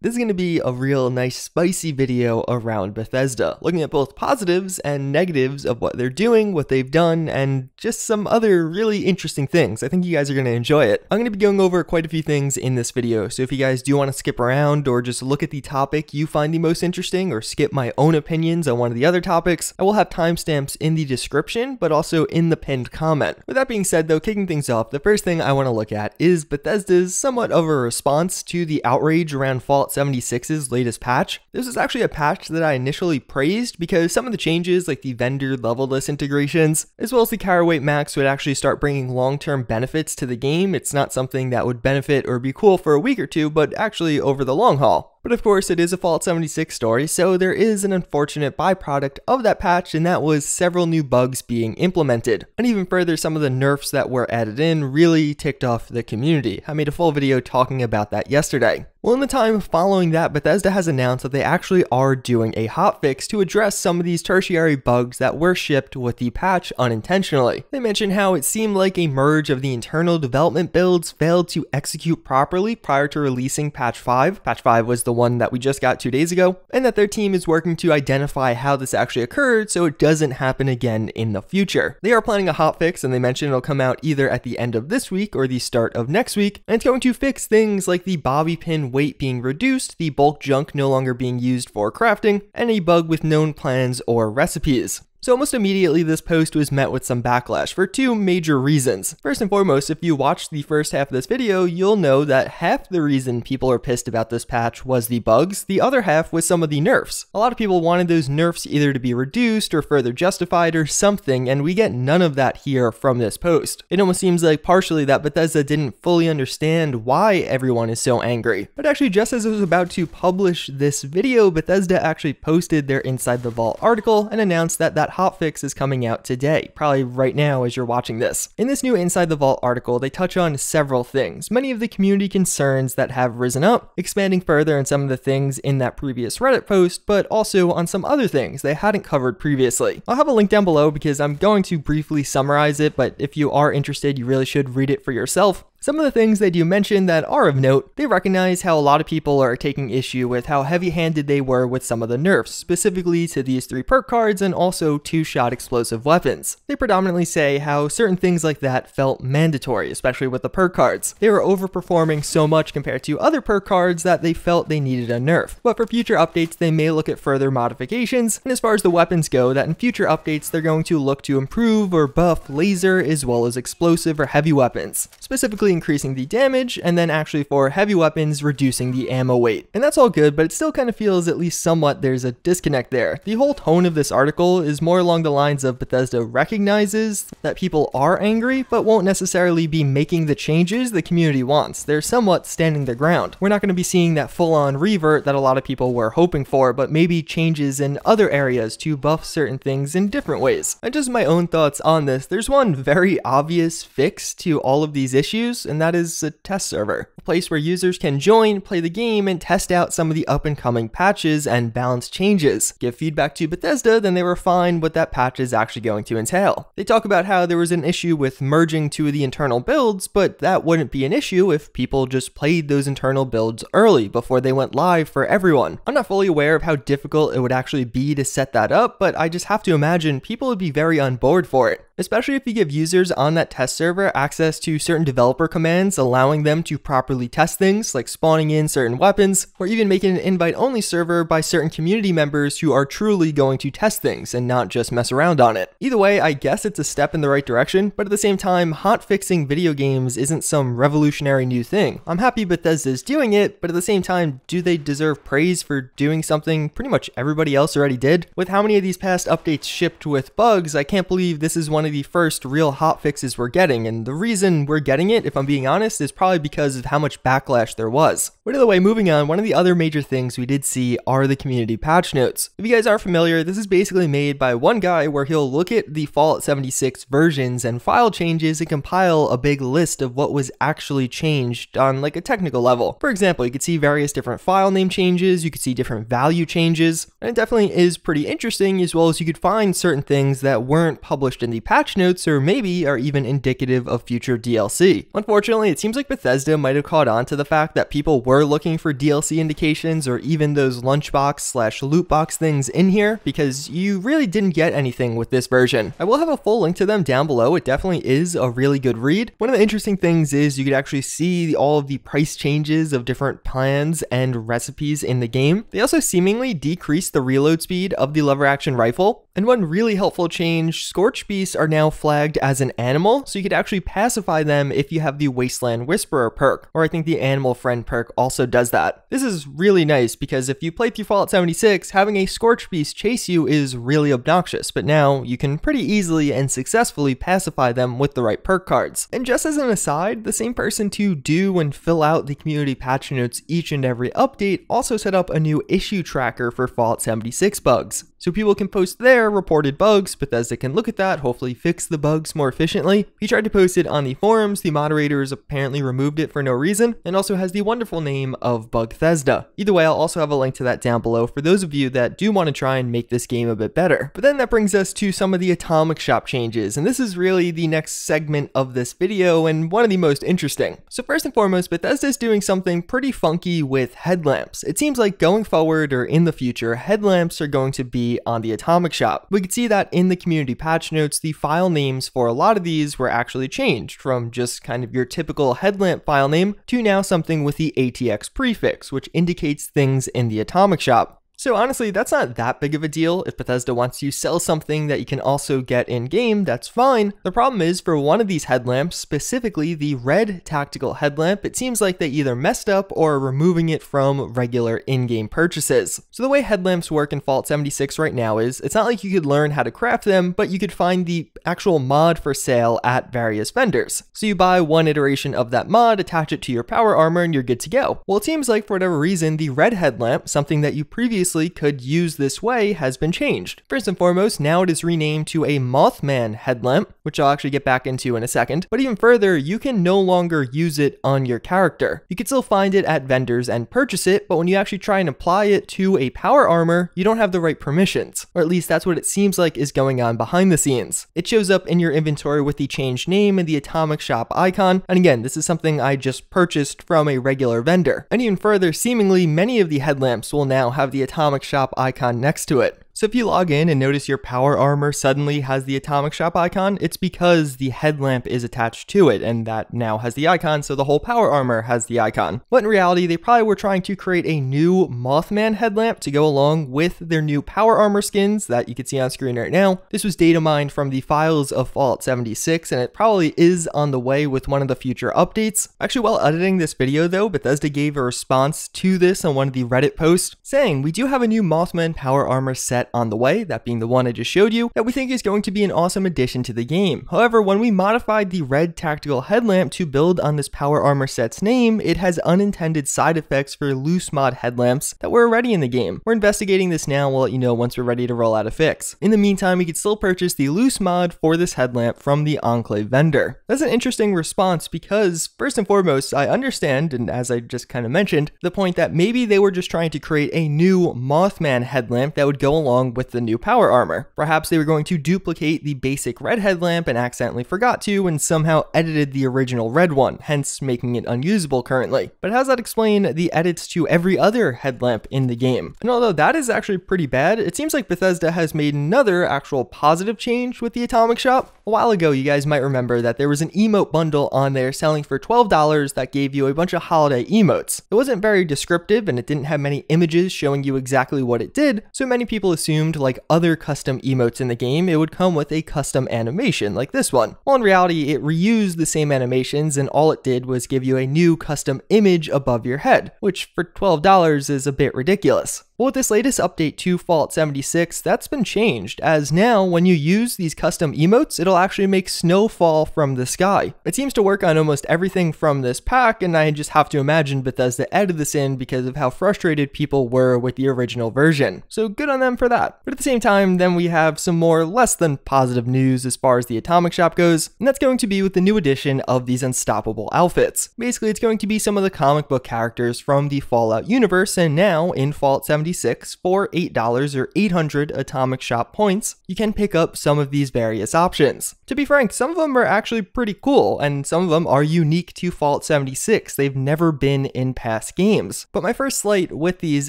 This is going to be a real nice spicy video around Bethesda, looking at both positives and negatives of what they're doing, what they've done, and just some other really interesting things. I think you guys are going to enjoy it. I'm going to be going over quite a few things in this video, so if you guys do want to skip around or just look at the topic you find the most interesting or skip my own opinions on one of the other topics, I will have timestamps in the description, but also in the pinned comment. With that being said though, kicking things off, the first thing I want to look at is Bethesda's somewhat of a response to the outrage around Fallout 76's latest patch. This is actually a patch that I initially praised because some of the changes like the vendor level list integrations, as well as the carry weight max would actually start bringing long-term benefits to the game. It's not something that would benefit or be cool for a week or two, but actually over the long haul. But of course, it is a Fallout 76 story, so there is an unfortunate byproduct of that patch, and that was several new bugs being implemented. And even further, some of the nerfs that were added in really ticked off the community. I made a full video talking about that yesterday. Well, in the time following that, Bethesda has announced that they actually are doing a hotfix to address some of these tertiary bugs that were shipped with the patch unintentionally. They mentioned how it seemed like a merge of the internal development builds failed to execute properly prior to releasing patch 5. Patch 5 was the one that we just got 2 days ago, and that their team is working to identify how this actually occurred so it doesn't happen again in the future. They are planning a hotfix, and they mentioned it'll come out either at the end of this week or the start of next week, and it's going to fix things like the bobby pin weight being reduced, the bulk junk no longer being used for crafting, and a bug with known plans or recipes. So almost immediately this post was met with some backlash for 2 major reasons. First and foremost, if you watched the first half of this video, you'll know that half the reason people are pissed about this patch was the bugs, the other half was some of the nerfs. A lot of people wanted those nerfs either to be reduced or further justified or something, and we get none of that here from this post. It almost seems like partially that Bethesda didn't fully understand why everyone is so angry. But actually, just as I was about to publish this video, Bethesda actually posted their Inside the Vault article and announced that that hotfix is coming out today, probably right now as you're watching this. In this new Inside the Vault article, they touch on several things, many of the community concerns that have risen up, expanding further on some of the things in that previous Reddit post, but also on some other things they hadn't covered previously. I'll have a link down below because I'm going to briefly summarize it, but if you are interested, you really should read it for yourself. Some of the things they do mention that are of note, they recognize how a lot of people are taking issue with how heavy-handed they were with some of the nerfs, specifically to these 3 perk cards and also 2-shot explosive weapons. They predominantly say how certain things like that felt mandatory, especially with the perk cards. They were overperforming so much compared to other perk cards that they felt they needed a nerf. But for future updates, they may look at further modifications, and as far as the weapons go, that in future updates they're going to look to improve or buff laser as well as explosive or heavy weapons, specifically increasing the damage, and then actually for heavy weapons reducing the ammo weight. And that's all good, but it still kind of feels at least somewhat there's a disconnect there. The whole tone of this article is more along the lines of Bethesda recognizes that people are angry, but won't necessarily be making the changes the community wants. They're somewhat standing their ground. We're not going to be seeing that full-on revert that a lot of people were hoping for, but maybe changes in other areas to buff certain things in different ways. And just my own thoughts on this, there's one very obvious fix to all of these issues, and that is a test server, a place where users can join, play the game, and test out some of the up-and-coming patches and balance changes. Give feedback to Bethesda, then they refine what that patch is actually going to entail. They talk about how there was an issue with merging 2 of the internal builds, but that wouldn't be an issue if people just played those internal builds early before they went live for everyone. I'm not fully aware of how difficult it would actually be to set that up, but I just have to imagine people would be very on board for it, especially if you give users on that test server access to certain developer commands allowing them to properly test things like spawning in certain weapons, or even making an invite-only server by certain community members who are truly going to test things and not just mess around on it. Either way, I guess it's a step in the right direction, but at the same time, hotfixing video games isn't some revolutionary new thing. I'm happy Bethesda's doing it, but at the same time, do they deserve praise for doing something pretty much everybody else already did? With how many of these past updates shipped with bugs, I can't believe this is one of the first real hotfixes we're getting, and the reason we're getting it, if I'm being honest, is probably because of how much backlash there was. But either way, moving on, one of the other major things we did see are the community patch notes. If you guys aren't familiar, this is basically made by one guy where he'll look at the Fallout 76 versions and file changes and compile a big list of what was actually changed on like a technical level. For example, you could see various different file name changes, you could see different value changes, and it definitely is pretty interesting, as well as you could find certain things that weren't published in the patch notes or maybe are even indicative of future DLC. Unfortunately, it seems like Bethesda might have caught on to the fact that people were looking for DLC indications or even those lunchbox/loot box things in here, because you really didn't get anything with this version. I will have a full link to them down below. It definitely is a really good read. One of the interesting things is you could actually see all of the price changes of different plans and recipes in the game. They also seemingly decreased the reload speed of the lever action rifle. And one really helpful change, Scorch Beasts are now flagged as an animal, so you could actually pacify them if you have the Wasteland Whisperer perk, or I think the Animal Friend perk also does that. This is really nice because if you play through Fallout 76, having a Scorch Beast chase you is really obnoxious, but now you can pretty easily and successfully pacify them with the right perk cards. And just as an aside, the same person to do and fill out the community patch notes each and every update also set up a new issue tracker for Fallout 76 bugs. So people can post their reported bugs, Bethesda can look at that, hopefully fix the bugs more efficiently. He tried to post it on the forums, the moderators apparently removed it for no reason, and also has the wonderful name of Bethesda. Either way, I'll also have a link to that down below for those of you that do want to try and make this game a bit better. But then that brings us to some of the Atomic Shop changes, and this is really the next segment of this video and one of the most interesting. So first and foremost, Bethesda is doing something pretty funky with headlamps. It seems like going forward or in the future, headlamps are going to be on the Atomic Shop. We could see that in the community patch notes, the file names for a lot of these were actually changed from just kind of your typical headlamp file name to now something with the ATX prefix, which indicates things in the Atomic Shop. So honestly, that's not that big of a deal. If Bethesda wants you to sell something that you can also get in-game, that's fine. The problem is for one of these headlamps, specifically the red tactical headlamp, it seems like they either messed up or are removing it from regular in-game purchases. So the way headlamps work in Fallout 76 right now is, it's not like you could learn how to craft them, but you could find the actual mod for sale at various vendors. So you buy one iteration of that mod, attach it to your power armor, and you're good to go. Well, it seems like for whatever reason, the red headlamp, something that you previously could use this way, has been changed. First and foremost, now it is renamed to a Mothman headlamp, which I'll actually get back into in a second. But even further, you can no longer use it on your character. You can still find it at vendors and purchase it, but when you actually try and apply it to a power armor, you don't have the right permissions. Or at least that's what it seems like is going on behind the scenes. It shows up in your inventory with the changed name and the Atomic Shop icon. And again, this is something I just purchased from a regular vendor. And even further, seemingly many of the headlamps will now have the Atomic Shop icon next to it. So if you log in and notice your power armor suddenly has the Atomic Shop icon, it's because the headlamp is attached to it, and that now has the icon, so the whole power armor has the icon. But in reality, they probably were trying to create a new Mothman headlamp to go along with their new power armor skins that you can see on screen right now. This was data mined from the files of Fallout 76, and it probably is on the way with one of the future updates. Actually, while editing this video though, Bethesda gave a response to this on one of the Reddit posts, saying, "We do have a new Mothman power armor set on the way," that being the one I just showed you, "that we think is going to be an awesome addition to the game. However, when we modified the red tactical headlamp to build on this power armor set's name, it has unintended side effects for loose mod headlamps that were already in the game. We're investigating this now, we'll let you know once we're ready to roll out a fix. In the meantime, we could still purchase the loose mod for this headlamp from the Enclave vendor." That's an interesting response because, first and foremost, I understand, and as I just kind of mentioned, the point that maybe they were just trying to create a new Mothman headlamp that would go along with the new power armor. Perhaps they were going to duplicate the basic red headlamp and accidentally forgot to and somehow edited the original red one, hence making it unusable currently. But how does that explain the edits to every other headlamp in the game? And although that is actually pretty bad, it seems like Bethesda has made another actual positive change with the Atomic Shop. A while ago, you guys might remember that there was an emote bundle on there selling for $12 that gave you a bunch of holiday emotes. It wasn't very descriptive and it didn't have many images showing you exactly what it did, so many people assumed, like other custom emotes in the game, it would come with a custom animation like this one. Well, in reality, it reused the same animations and all it did was give you a new custom image above your head, which for $12 is a bit ridiculous. Well, with this latest update to Fallout 76, that's been changed, as now when you use these custom emotes, it'll actually make snow fall from the sky. It seems to work on almost everything from this pack, and I just have to imagine Bethesda added this in because of how frustrated people were with the original version. So good on them for that. But at the same time, then we have some more less than positive news as far as the Atomic Shop goes, and that's going to be with the new addition of these unstoppable outfits. Basically, it's going to be some of the comic book characters from the Fallout universe, and now in Fallout 76, 76 for $8 or 800 Atomic Shop points, you can pick up some of these various options. To be frank, some of them are actually pretty cool, and some of them are unique to Fallout 76. They've never been in past games. But my first slight with these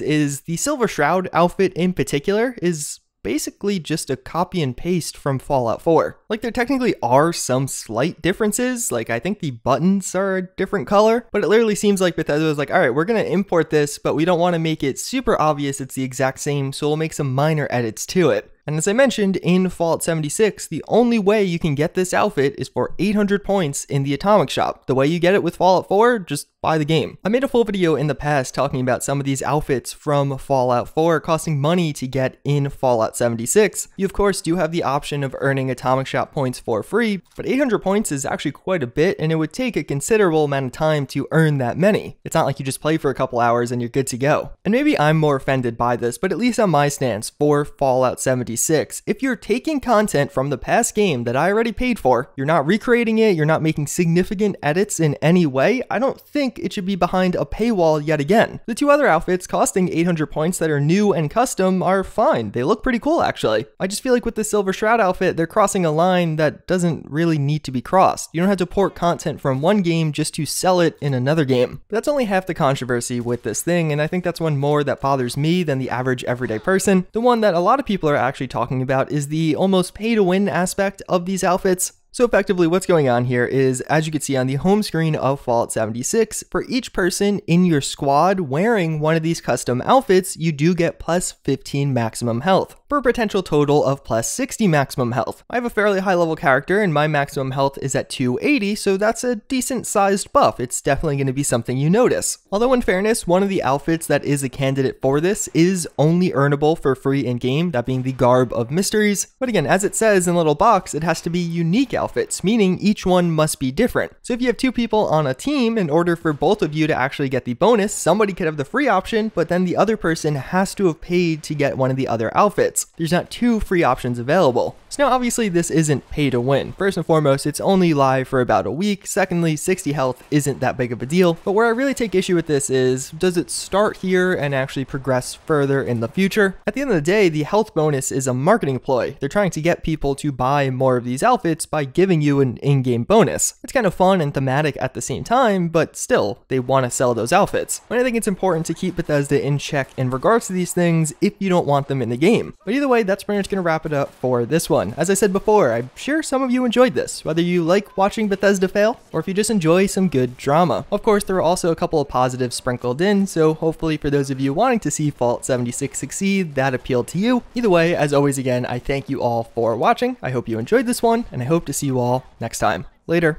is the Silver Shroud outfit in particular is basically just a copy and paste from Fallout 4. Like, there technically are some slight differences, like I think the buttons are a different color, but it literally seems like Bethesda was like, alright, we're gonna import this, but we don't want to make it super obvious it's the exact same, so we'll make some minor edits to it. And as I mentioned, in Fallout 76, the only way you can get this outfit is for 800 points in the Atomic Shop. The way you get it with Fallout 4, just buy the game. I made a full video in the past talking about some of these outfits from Fallout 4 costing money to get in Fallout 76. You of course do have the option of earning Atomic Shop points for free, but 800 points is actually quite a bit, and it would take a considerable amount of time to earn that many. It's not like you just play for a couple hours and you're good to go. And maybe I'm more offended by this, but at least on my stance for Fallout 76, if you're taking content from the past game that I already paid for, you're not recreating it, you're not making significant edits in any way, I don't think it should be behind a paywall yet again. The two other outfits costing 800 points that are new and custom are fine. They look pretty cool actually. I just feel like with the Silver Shroud outfit, they're crossing a line that doesn't really need to be crossed. You don't have to port content from one game just to sell it in another game. But that's only half the controversy with this thing, and I think that's one more that bothers me than the average everyday person. The one that a lot of people are actually talking about is the almost pay-to-win aspect of these outfits. So effectively what's going on here is, as you can see on the home screen of Fallout 76, for each person in your squad wearing one of these custom outfits, you do get plus 15 maximum health, for a potential total of plus 60 maximum health. I have a fairly high level character and my maximum health is at 280, so that's a decent sized buff. It's definitely going to be something you notice. Although in fairness, one of the outfits that is a candidate for this is only earnable for free in-game, that being the Garb of Mysteries. But again, as it says in the little box, it has to be unique outfits, meaning each one must be different. So if you have two people on a team, in order for both of you to actually get the bonus, somebody could have the free option, but then the other person has to have paid to get one of the other outfits. There's not two free options available. So now obviously this isn't pay to win. First and foremost, it's only live for about a week. Secondly, 60 health isn't that big of a deal. But where I really take issue with this is, does it start here and actually progress further in the future? At the end of the day, the health bonus is a marketing ploy. They're trying to get people to buy more of these outfits by giving you an in-game bonus. It's kind of fun and thematic at the same time, but still, they want to sell those outfits. And I think it's important to keep Bethesda in check in regards to these things if you don't want them in the game. But either way, that's pretty much going to wrap it up for this one. As I said before, I'm sure some of you enjoyed this, whether you like watching Bethesda fail, or if you just enjoy some good drama. Of course, there are also a couple of positives sprinkled in, so hopefully for those of you wanting to see Fallout 76 succeed, that appealed to you. Either way, as always again, I thank you all for watching. I hope you enjoyed this one, and I hope to see you all next time. Later.